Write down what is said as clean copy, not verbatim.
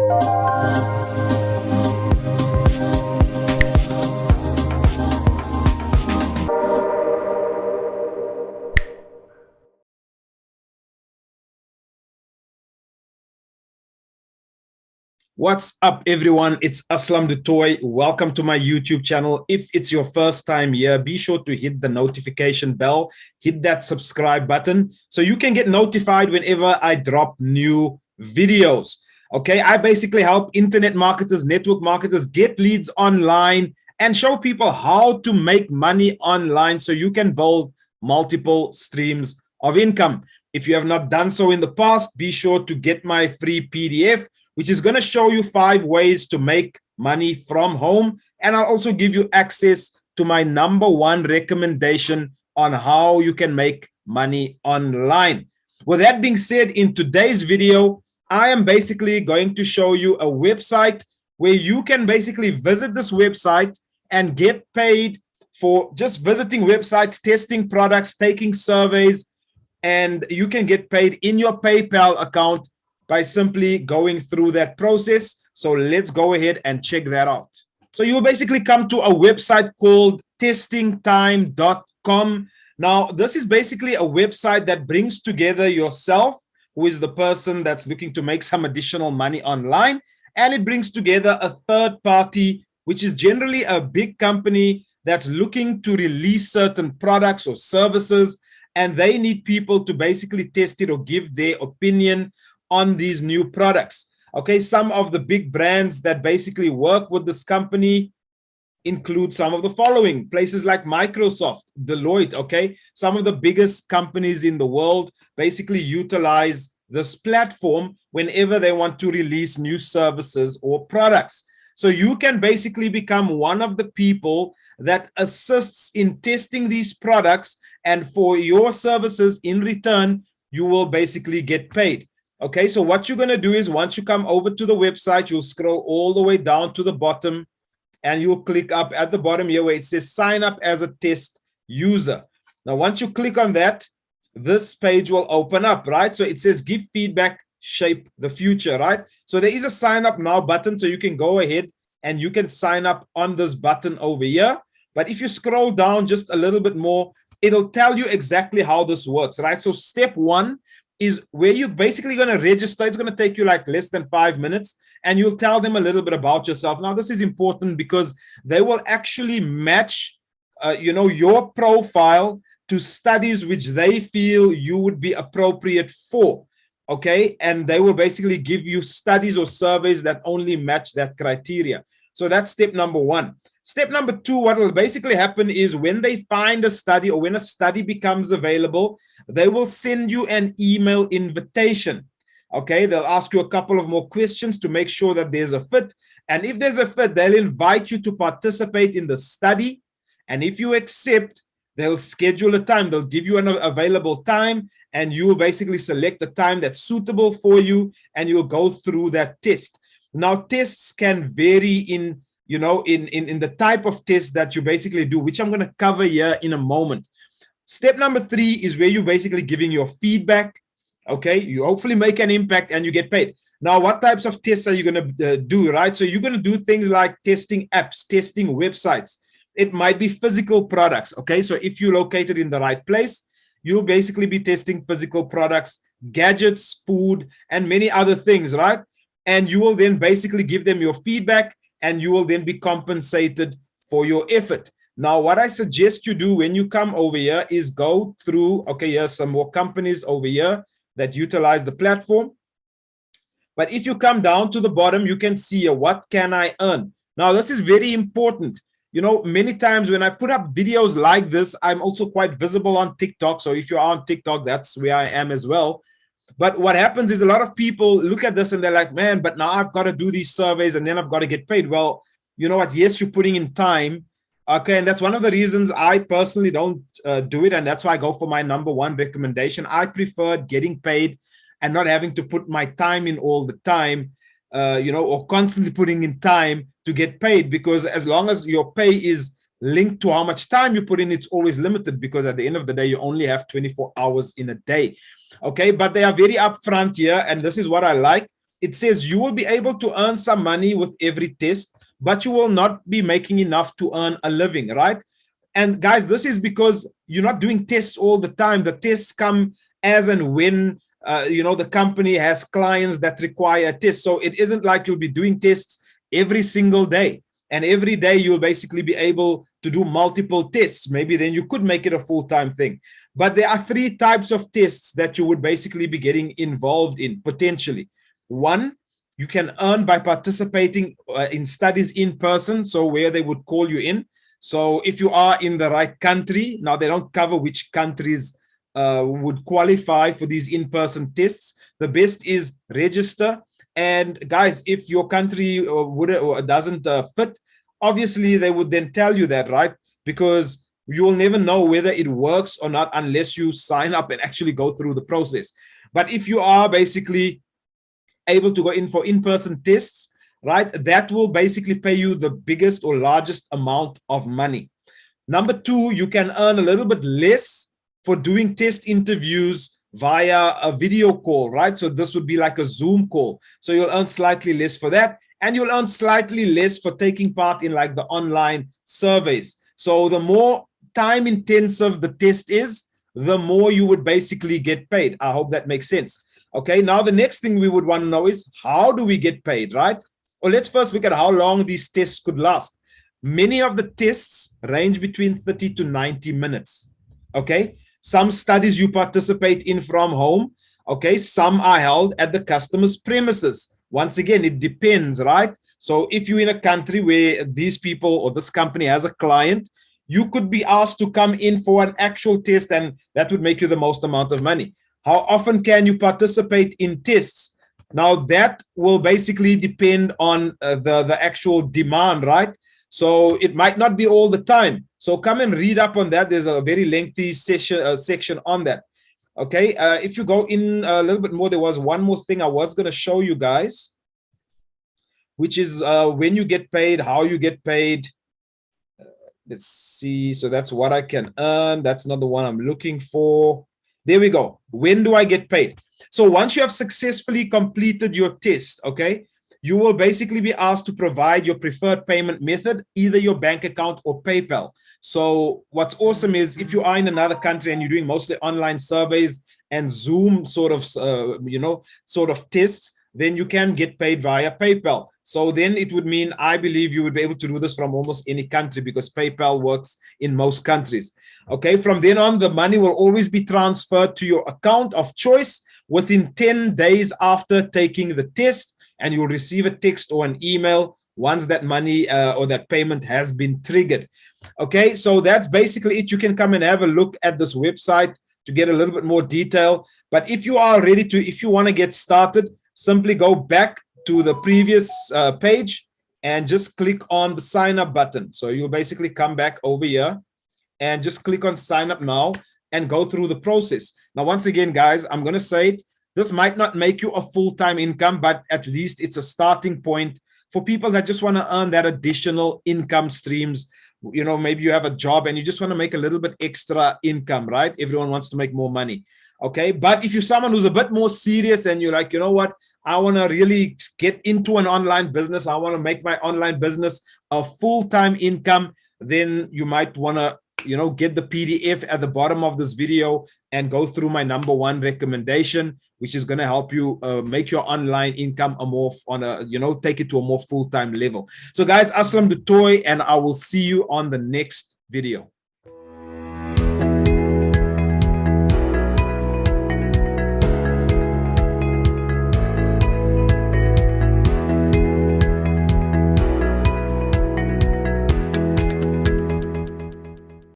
What's up, everyone? It's Aslam Du Toit. Welcome to my YouTube channel. If it's your first time here, be sure to hit the notification bell, hit that subscribe button so you can get notified whenever I drop new videos. Okay, I basically help internet marketers, network marketers get leads online and show people how to make money online so you can build multiple streams of income. If you have not done so in the past, be sure to get my free PDF, which is going to show you 5 ways to make money from home. And I'll also give you access to my #1 recommendation on how you can make money online. With that being said, in today's video, I am basically going to show you a website where you can basically visit this website and get paid for just visiting websites, testing products, taking surveys, and you can get paid in your PayPal account by simply going through that process. So let's go ahead and check that out. So you will basically come to a website called testingtime.com. Now, this is basically a website that brings together yourself, who is the person that's looking to make some additional money online, and it brings together a third party, which is generally a big company that's looking to release certain products or services, and they need people to basically test it or give their opinion on these new products. Okay, some of the big brands that basically work with this company include some of the following places like Microsoft, Deloitte. Okay, some of the biggest companies in the world basically utilize this platform whenever they want to release new services or products. So you can basically become one of the people that assists in testing these products, and for your services in return, you will basically get paid. Okay, so what you're going to do is once you come over to the website, you'll scroll all the way down to the bottom and you'll click up at the bottom here where it says sign up as a test user. Now, once you click on that, this page will open up, right? So it says give feedback, shape the future, right? So there is a sign up now button, so you can go ahead and you can sign up on this button over here. But if you scroll down just a little bit more, it'll tell you exactly how this works, right? So step 1 is where you're basically going to register. It's going to take you like less than 5 minutes, and you'll tell them a little bit about yourself. Now, this is important because they will actually match, your profile to studies which they feel you would be appropriate for. Okay, and they will basically give you studies or surveys that only match that criteria. So that's step number 1. Step number 2, what will basically happen is when they find a study or when a study becomes available, they will send you an email invitation. Okay, they'll ask you a couple of more questions to make sure that there's a fit. And if there's a fit, they'll invite you to participate in the study. And if you accept, they'll schedule a time. They'll give you an available time, and you will basically select the time that's suitable for you, and you'll go through that test. Now, tests can vary in the type of test that you basically do, which I'm going to cover here in a moment. Step number 3 is where you're basically giving your feedback. Okay, you hopefully make an impact and you get paid. Now, what types of tests are you going to do, right? So you're going to do things like testing apps, testing websites. It might be physical products. Okay, so if you're located in the right place, you'll basically be testing physical products, gadgets, food, and many other things, right? And you will then basically give them your feedback, and you will then be compensated for your effort. Now, what I suggest you do when you come over here is go through, okay, here's some more companies over here that utilize the platform. But if you come down to the bottom, you can see here, what can I earn? Now, this is very important. Many times when I put up videos like this, I'm also quite visible on TikTok. So if you're on TikTok, that's where I am as well. But what happens is a lot of people look at this and they're like, man, but now I've got to do these surveys and then I've got to get paid. Well, you know what? Yes, you're putting in time. Okay, and that's one of the reasons I personally don't do it. And that's why I go for my #1 recommendation. I prefer getting paid and not having to put my time in all the time, or constantly putting in time to get paid, because as long as your pay is linked to how much time you put in, it's always limited, because at the end of the day, you only have 24 hours in a day. Okay, but they are very upfront here, and this is what I like. it says you will be able to earn some money with every test, but you will not be making enough to earn a living, right? And guys, this is because you're not doing tests all the time. The tests come as and when the company has clients that require a test. So it isn't like you'll be doing tests every single day. And every day you'll basically be able to do multiple tests. Maybe then you could make it a full-time thing. But there are 3 types of tests that you would basically be getting involved in potentially. One, you can earn by participating in studies in person, so where they would call you in. So if you are in the right country, now they don't cover which countries would qualify for these in-person tests. The best is register. And guys, if your country doesn't fit, obviously they would then tell you that, right? Because you will never know whether it works or not unless you sign up and actually go through the process. But if you are basically able to go in for in-person tests, right, that will basically pay you the biggest or largest amount of money. Number 2, you can earn a little bit less for doing test interviews via a video call, right? So this would be like a Zoom call. So you'll earn slightly less for that. And you'll earn slightly less for taking part in like the online surveys. So the more time intensive the test is, the more you would basically get paid. I hope that makes sense. Okay, now the next thing we would want to know is, how do we get paid, right? Well, let's first look at how long these tests could last. Many of the tests range between 30 to 90 minutes. Okay, some studies you participate in from home. Okay, some are held at the customer's premises. Once again, it depends, right? So if you're in a country where these people or this company has a client, you could be asked to come in for an actual test, and that would make you the most amount of money. How often can you participate in tests? Now that will basically depend on the actual demand, right? So it might not be all the time. So come and read up on that. There's a very lengthy section on that. Okay, if you go in a little bit more, there was one more thing I was going to show you guys, which is when you get paid, how you get paid. Let's see. So that's what I can earn. That's not the one I'm looking for. There we go. When do I get paid? So once you have successfully completed your test, okay, you will basically be asked to provide your preferred payment method, either your bank account or PayPal. So what's awesome is, if you are in another country and you're doing mostly online surveys and Zoom sort of tests, then you can get paid via PayPal. So then it would mean, I believe you would be able to do this from almost any country, because PayPal works in most countries. Okay, from then on, the money will always be transferred to your account of choice within 10 days after taking the test, and you'll receive a text or an email once that money or that payment has been triggered. Okay, so that's basically it. You can come and have a look at this website to get a little bit more detail. But if you are ready to, if you want to get started, simply go back to the previous page and just click on the sign up button. So you'll basically come back over here and just click on sign up now and go through the process. Now, once again, guys, I'm going to say it, this might not make you a full-time income, but at least it's a starting point for people that just want to earn that additional income streams. You know, maybe you have a job and you just want to make a little bit extra income, right? Everyone wants to make more money. Okay, but if you're someone who's a bit more serious and you're like, you know what, I want to really get into an online business, I want to make my online business a full-time income, then you might want to, you know, get the PDF at the bottom of this video and go through my #1 recommendation, which is going to help you make your online income a more take it to a more full-time level. So guys, Aslam Du Toit, and I will see you on the next video.